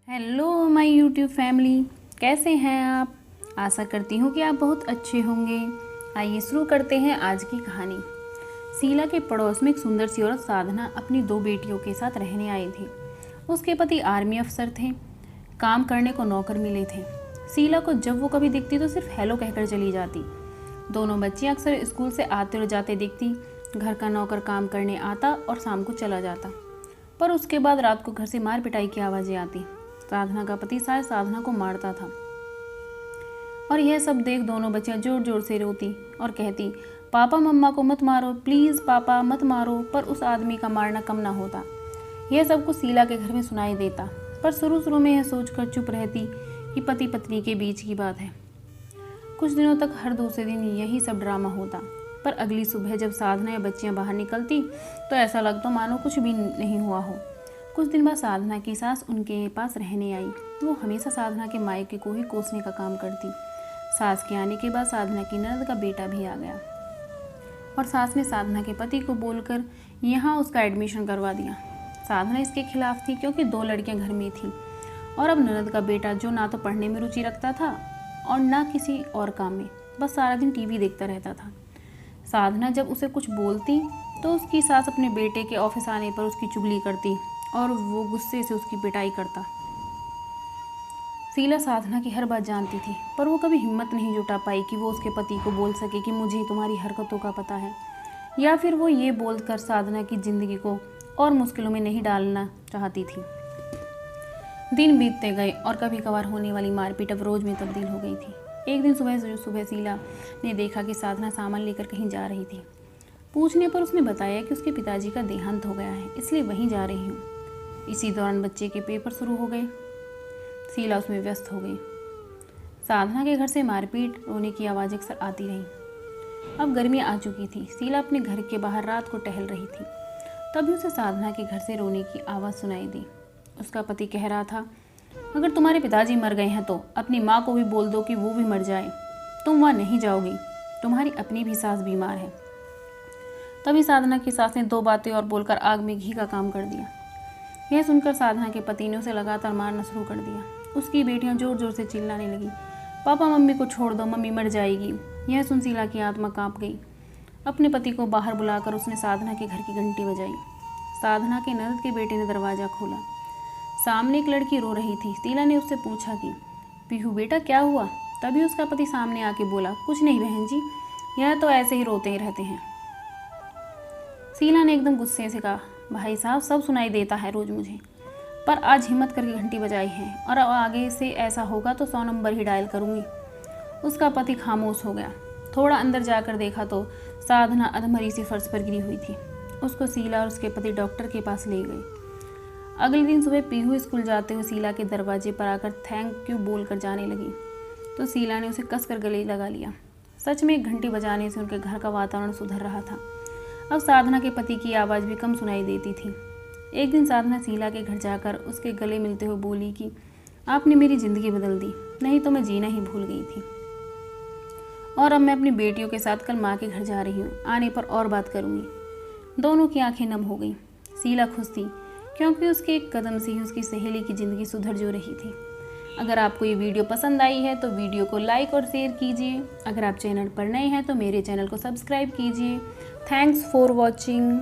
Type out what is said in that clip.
Hello my YouTube family, कैसे हैं आप। आशा करती हूँ कि आप बहुत अच्छे होंगे। आइए शुरू करते हैं आज की कहानी। शीला के पड़ोस में एक सुंदर सी औरत साधना अपनी 2 बेटियों के साथ रहने आई थी। उसके पति आर्मी अफसर थे, काम करने को नौकर मिले थे। शीला को जब वो कभी दिखती तो सिर्फ हेलो कहकर चली जाती। दोनों बच्चियाँ अक्सर स्कूल से आते और जाते दिखती। घर का नौकर काम करने आता और शाम को चला जाता, पर उसके बाद रात को घर से मार पिटाई की आवाज़ें आती। साधना का पति शायद साधना को मारता था और यह सब देख दोनों बच्चियां जोर जोर से रोती और कहती, पापा मम्मा को मत मारो, प्लीज़ पापा मत मारो। पर उस आदमी का मारना कम ना होता। यह सब कुछ शीला के घर में सुनाई देता, पर शुरू में यह सोचकर चुप रहती कि पति पत्नी के बीच की बात है। कुछ दिनों तक हर दूसरे दिन यही सब ड्रामा होता, पर अगली सुबह जब साधना या बच्चियां बाहर निकलती तो ऐसा लगता मानो कुछ भी नहीं हुआ हो। कुछ दिन बाद साधना की सास उनके पास रहने आई। वो हमेशा साधना के मायके को ही कोसने का काम करती। सास के आने के बाद साधना की ननद का बेटा भी आ गया और सास ने साधना के पति को बोलकर यहाँ उसका एडमिशन करवा दिया। साधना इसके खिलाफ थी क्योंकि 2 लड़कियां घर में थीं और अब ननद का बेटा, जो ना तो पढ़ने में रुचि रखता था और ना किसी और काम में, बस सारा दिन टीवी देखता रहता था। साधना जब उसे कुछ बोलती तो उसकी सास अपने बेटे के ऑफिस आने पर उसकी चुगली करती और वो गुस्से से उसकी पिटाई करता। शीला साधना की हर बात जानती थी, पर वो कभी हिम्मत नहीं जुटा पाई कि वो उसके पति को बोल सके कि मुझे तुम्हारी हरकतों का पता है, या फिर वो ये बोलकर साधना की ज़िंदगी को और मुश्किलों में नहीं डालना चाहती थी। दिन बीतते गए और कभी कभार होने वाली मारपीट अब रोज़ में तब्दील हो गई थी। एक दिन सुबह शीला ने देखा कि साधना सामान लेकर कहीं जा रही थी। पूछने पर उसने बताया कि उसके पिताजी का देहांत हो गया है, इसलिए वहीं जा रही हूँ। इसी दौरान बच्चे के पेपर शुरू हो गए। शीला उसमें व्यस्त हो गई। साधना के घर से मारपीट, रोने की आवाज़ अक्सर आती रही। अब गर्मी आ चुकी थी। शीला अपने घर के बाहर रात को टहल रही थी, तभी उसे साधना के घर से रोने की आवाज़ सुनाई दी। उसका पति कह रहा था, अगर तुम्हारे पिताजी मर गए हैं तो अपनी माँ को भी बोल दो कि वो भी मर जाए। तुम वहाँ नहीं जाओगी, तुम्हारी अपनी भी सास बीमार है। तभी साधना की सास ने 2 बातें और बोलकर आग में घी का काम कर दिया। यह सुनकर साधना के पति ने उसे लगातार मारना शुरू कर दिया। उसकी बेटियां जोर जोर से चिल्लाने लगी, पापा मम्मी को छोड़ दो, मम्मी मर जाएगी। यह सुन शीला की आत्मा कांप गई। अपने पति को बाहर बुलाकर उसने साधना के घर की घंटी बजाई। साधना के ननद के बेटे ने दरवाज़ा खोला। सामने एक लड़की रो रही थी। शीला ने उससे पूछा कि पीहू बेटा क्या हुआ। तभी उसका पति सामने आके बोला, कुछ नहीं बहन जी, यह तो ऐसे ही रोते ही रहते हैं। शीला ने एकदम गुस्से से कहा, भाई साहब सब सुनाई देता है रोज़ मुझे, पर आज हिम्मत करके घंटी बजाई है और अब आगे से ऐसा होगा तो 100 नंबर ही डायल करूँगी। उसका पति खामोश हो गया। थोड़ा अंदर जाकर देखा तो साधना अधमरी से फर्श पर गिरी हुई थी। उसको शीला और उसके पति डॉक्टर के पास ले गए। अगले दिन सुबह पीहू स्कूल जाते हुए शीला के दरवाजे पर आकर थैंक यू बोलकर जाने लगी तो शीला ने उसे कसकर गले लगा लिया। सच में एक घंटी बजाने से उनके घर का वातावरण सुधर रहा था। अब साधना के पति की आवाज़ भी कम सुनाई देती थी। एक दिन साधना शीला के घर जाकर उसके गले मिलते हुए बोली कि आपने मेरी ज़िंदगी बदल दी, नहीं तो मैं जीना ही भूल गई थी और अब मैं अपनी बेटियों के साथ कल माँ के घर जा रही हूँ, आने पर और बात करूँगी। दोनों की आंखें नम हो गई। शीला खुश थी क्योंकि उसके एक कदम से ही उसकी सहेली की ज़िंदगी सुधर जो रही थी। अगर आपको ये वीडियो पसंद आई है तो वीडियो को लाइक और शेयर कीजिए। अगर आप चैनल पर नए हैं तो मेरे चैनल को सब्सक्राइब कीजिए। Thanks for watching.